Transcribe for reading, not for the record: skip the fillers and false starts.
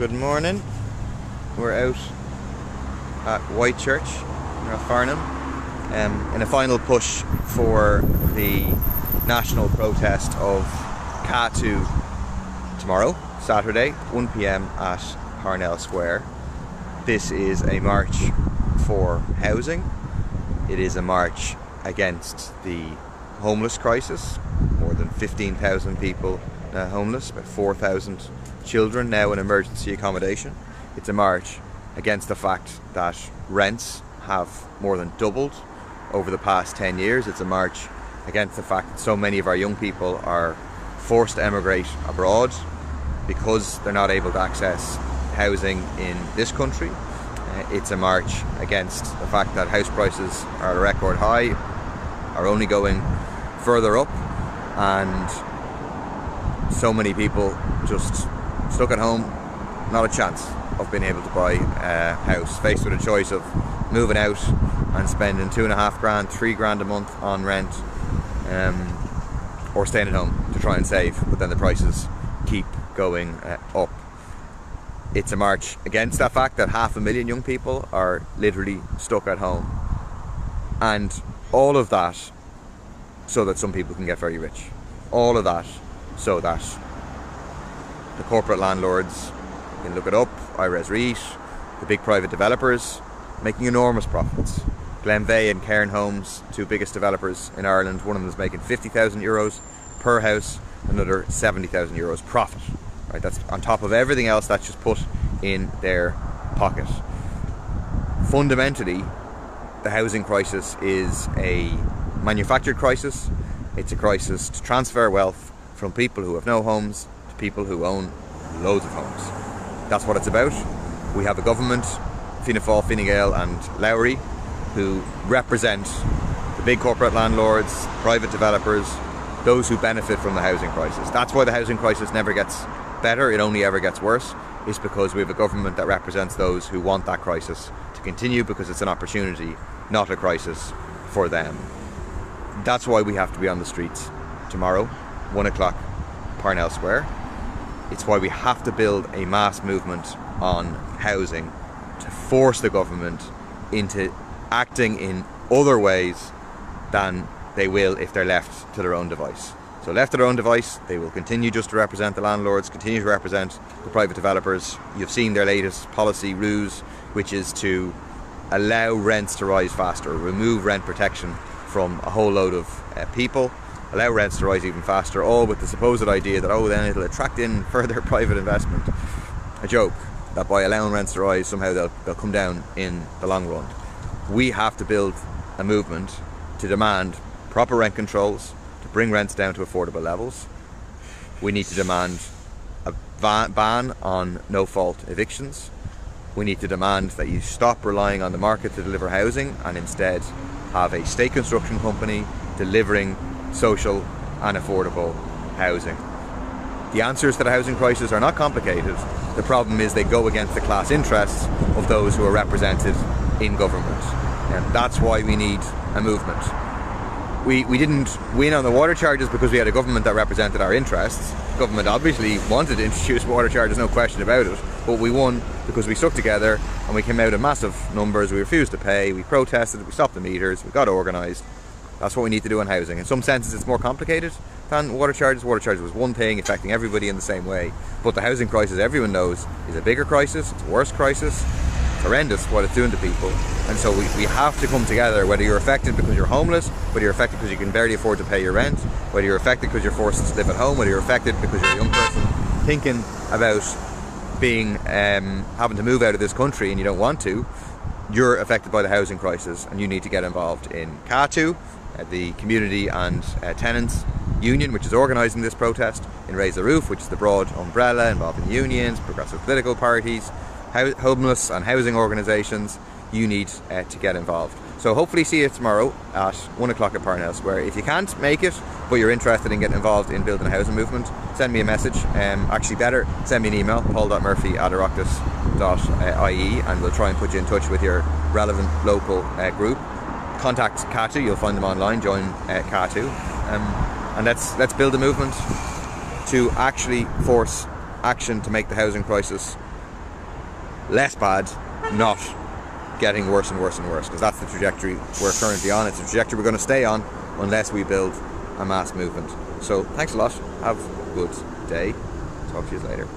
Good morning. We're out at Whitechurch in Farnham in a final push for the national protest of CATU tomorrow, Saturday, 1 p.m. at Parnell Square. This is a march for housing. It is a march against the homeless crisis. More than 15,000 people homeless, about 4,000 children now in emergency accommodation. It's a march against the fact that rents have more than doubled over the past 10 years. It's a march against the fact that so many of our young people are forced to emigrate abroad because they're not able to access housing in this country. It's a march against the fact that house prices are at a record high, are only going further up, and so many people just stuck at home, not a chance of being able to buy a house, faced with a choice of moving out and spending $2,500, $3,000 a month on rent, or staying at home to try and save, but then the prices keep going up. It's a march against that fact that 500,000 young people are literally stuck at home, and all of that so that some people can get very rich. All of that so that the corporate landlords, you can look it up, IRES REIT, the big private developers, making enormous profits. Glenveagh and Cairn Homes, two biggest developers in Ireland, one of them is making €50,000 per house, another €70,000 profit. Right, that's on top of everything else that's just put in their pocket. Fundamentally, the housing crisis is a manufactured crisis. It's a crisis to transfer wealth from people who have no homes to people who own loads of homes. That's what it's about. We have a government, Fianna Fáil, Fine Gael and Lowry, who represent the big corporate landlords, private developers, those who benefit from the housing crisis. That's why the housing crisis never gets better, it only ever gets worse. It's because we have a government that represents those who want that crisis to continue, because it's an opportunity, not a crisis, for them. That's why we have to be on the streets tomorrow, 1 o'clock, Parnell Square. It's why we have to build a mass movement on housing to force the government into acting in other ways than they will if they're left to their own device. So left to their own device, they will continue just to represent the landlords, continue to represent the private developers. You've seen their latest policy ruse, which is to allow rents to rise faster, remove rent protection from a whole load of people, allow rents to rise even faster, all with the supposed idea that, oh, then it'll attract in further private investment. A joke that by allowing rents to rise, somehow they'll come down in the long run. We have to build a movement to demand proper rent controls, to bring rents down to affordable levels. We need to demand a ban on no-fault evictions. We need to demand that you stop relying on the market to deliver housing and instead have a state construction company delivering social and affordable housing. The answers to the housing crisis are not complicated. The problem is they go against the class interests of those who are represented in government. And that's why we need a movement. We didn't win on the water charges because we had a government that represented our interests. The government obviously wanted to introduce water charges, no question about it, but we won because we stuck together and we came out in massive numbers. We refused to pay, we protested, we stopped the meters, we got organised. That's what we need to do on housing. In some senses it's more complicated than water charges. Water charges was one thing affecting everybody in the same way, but the housing crisis, everyone knows, is a bigger crisis, it's a worse crisis. It's horrendous what it's doing to people, and so we have to come together, whether you're affected because you're homeless, whether you're affected because you can barely afford to pay your rent, whether you're affected because you're forced to live at home, whether you're affected because you're a young person thinking about being having to move out of this country and you don't want to. You're affected by the housing crisis and you need to get involved in CATU, the Community and Tenants Union, which is organising this protest, in Raise the Roof, which is the broad umbrella involving unions, progressive political parties, homeless and housing organisations. You need to get involved. So hopefully see you tomorrow at 1 o'clock at Parnell Square. If you can't make it, but you're interested in getting involved in building a housing movement, send me a message. Actually better, send me an email, paul.murphy@oireachtas.ie, and we'll try and put you in touch with your relevant local group. Contact CATU, you'll find them online, join CATU. And let's build a movement to actually force action to make the housing crisis less bad, not getting worse and worse and worse, because that's the trajectory we're currently on. It's a trajectory we're going to stay on unless we build a mass movement. So thanks a lot, have a good day, talk to you later.